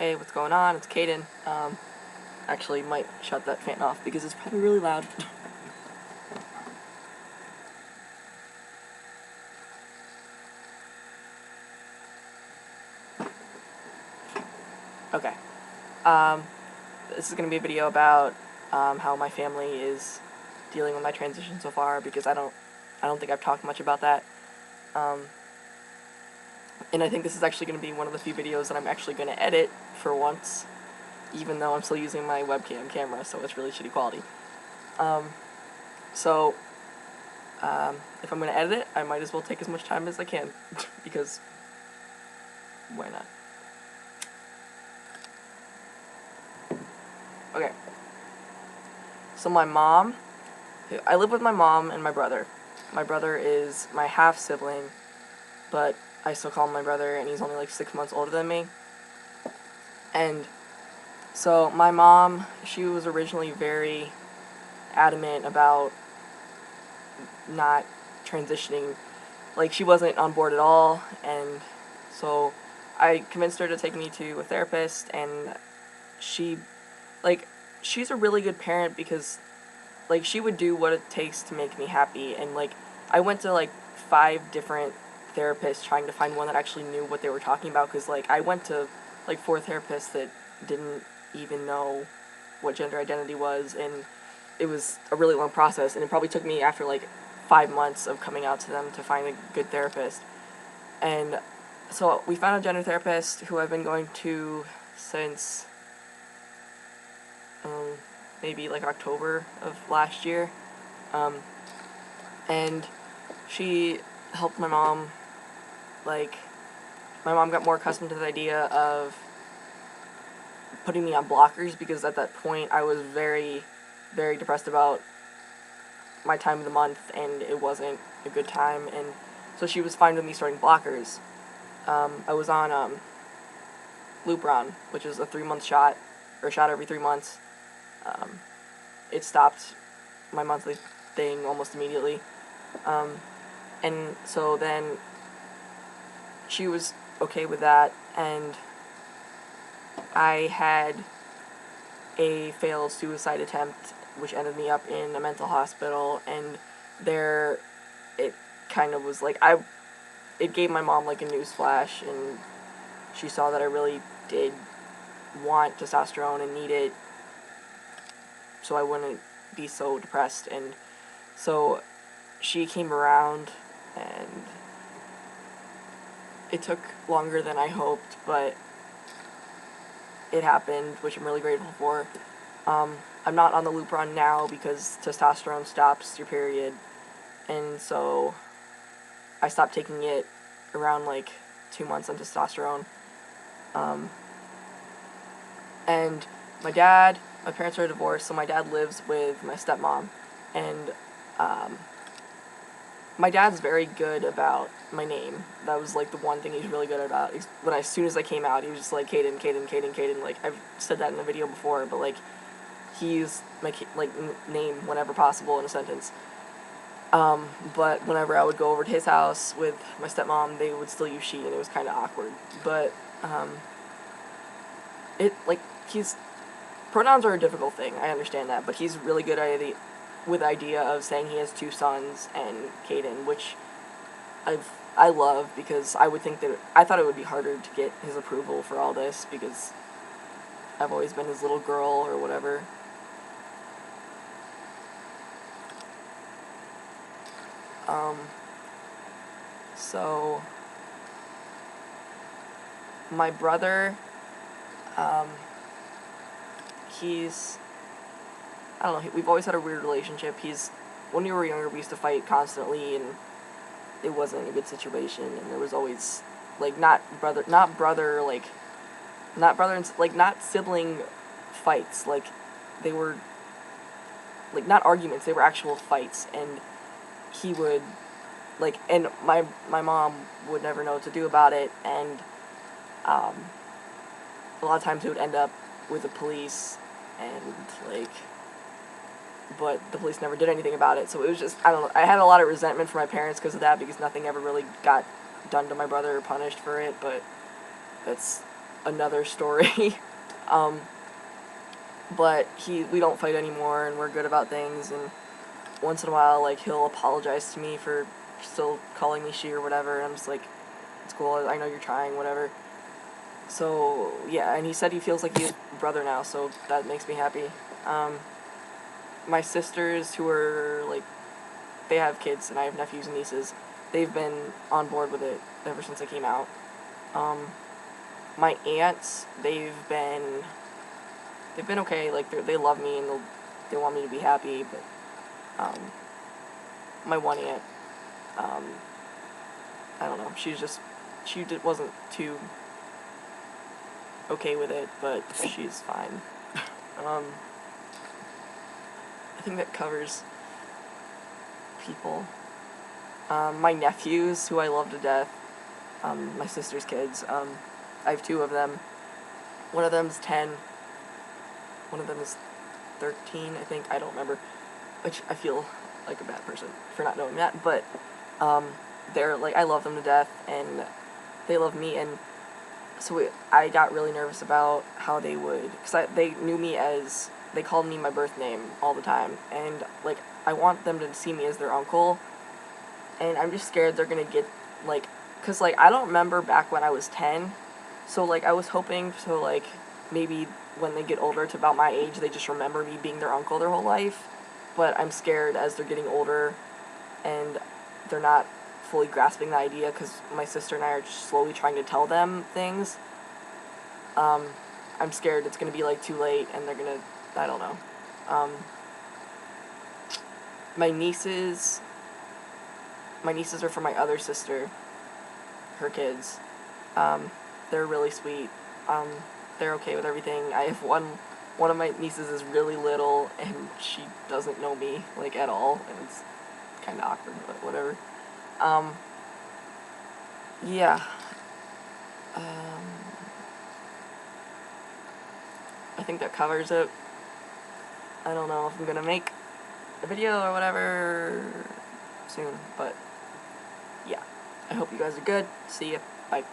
Hey, what's going on? It's Caden. Actually might shut that fan off because it's probably really loud. Okay. This is going to be a video about how my family is dealing with my transition so far, because I don't think I've talked much about that. And I think this is actually going to be one of the few videos that I'm actually going to edit for once, even though I'm still using my webcam camera, so it's really shitty quality. If I'm going to edit it, I might as well take as much time as I can, because why not? Okay. So my mom, I live with my mom and my brother. My brother is my half-sibling, but I still call him my brother, and he's only like 6 months older than me. And so my mom, she was originally very adamant about not transitioning. Like, she wasn't on board at all, and so I convinced her to take me to a therapist, and she's a really good parent, because like, she would do what it takes to make me happy. And like, I went to like 5 different therapists trying to find one that actually knew what they were talking about, because like, I went to like 4 therapists that didn't even know what gender identity was, and it was a really long process, and it probably took me after like 5 months of coming out to them to find a good therapist. And so we found a gender therapist who I've been going to since maybe like October of last year, and she helped my mom. Like, my mom got more accustomed to the idea of putting me on blockers, because at that point I was very, very depressed about my time of the month, and it wasn't a good time, and so she was fine with me starting blockers. I was on Lupron, which is a 3-month shot, or a shot every 3 months. It stopped my monthly thing almost immediately. And so then she was okay with that, and I had a failed suicide attempt, which ended me up in a mental hospital, and there it kind of was like, it gave my mom like a news flash, and she saw that I really did want testosterone and need it, so I wouldn't be so depressed. And so she came around, and it took longer than I hoped, but it happened, which I'm really grateful for. I'm not on the Lupron now because testosterone stops your period, and so I stopped taking it around like 2 months on testosterone. And my parents are divorced, so my dad lives with my stepmom, and my dad's very good about my name. That was like the one thing he's really good about. As soon as I came out, he was just like, Caden, Caden, Caden, Caden. Like, I've said that in a video before, but like, he used my name whenever possible in a sentence. But whenever I would go over to his house with my stepmom, they would still use she, and it was kind of awkward. But pronouns are a difficult thing. I understand that, but he's really good at it with the idea of saying he has 2 sons and Caden, which I love, because I thought it would be harder to get his approval for all this, because I've always been his little girl or whatever. So my brother, I don't know, we've always had a weird relationship. When we were younger, we used to fight constantly, and it wasn't a good situation, and there was always, like, not sibling fights, like, they were, like, not arguments, they were actual fights, and he would, like, and my mom would never know what to do about it, and a lot of times it would end up with the police, and like, but the police never did anything about it. So it was just, I don't know, I had a lot of resentment for my parents because of that, because nothing ever really got done to my brother or punished for it. But that's another story. um, but we don't fight anymore, and we're good about things, and once in a while, like, he'll apologize to me for still calling me she or whatever, and I'm just like, it's cool, I know you're trying, whatever. So, yeah, and he said he feels like he's a brother now, so that makes me happy. My sisters, who are, like, they have kids, and I have nephews and nieces, they've been on board with it ever since I came out. My aunts, they've been okay, like, they love me, and they want me to be happy, but, my one aunt, I don't know, she wasn't too okay with it, but she's fine. I think that covers people. My nephews, who I love to death, my sister's kids, I have 2 of them. One of them's 10, one of them is 13, I think, I don't remember, which I feel like a bad person for not knowing that, but, they're, like, I love them to death, and they love me, and so I got really nervous about how they would, because they knew me as, they called me my birth name all the time, and, like, I want them to see me as their uncle, and I'm just scared they're gonna get, like, because, like, I don't remember back when I was 10, so, like, I was hoping, so, like, maybe when they get older to about my age, they just remember me being their uncle their whole life, but I'm scared as they're getting older, and they're not fully grasping the idea, because my sister and I are just slowly trying to tell them things. I'm scared it's going to be, like, too late, and they're going to, I don't know. My nieces are from my other sister, her kids. They're really sweet. They're okay with everything. I have one of my nieces is really little, and she doesn't know me, like, at all, and it's kind of awkward, but whatever. Yeah. I think that covers it. I don't know if I'm gonna make a video or whatever soon, but yeah. I hope you guys are good. See ya. Bye.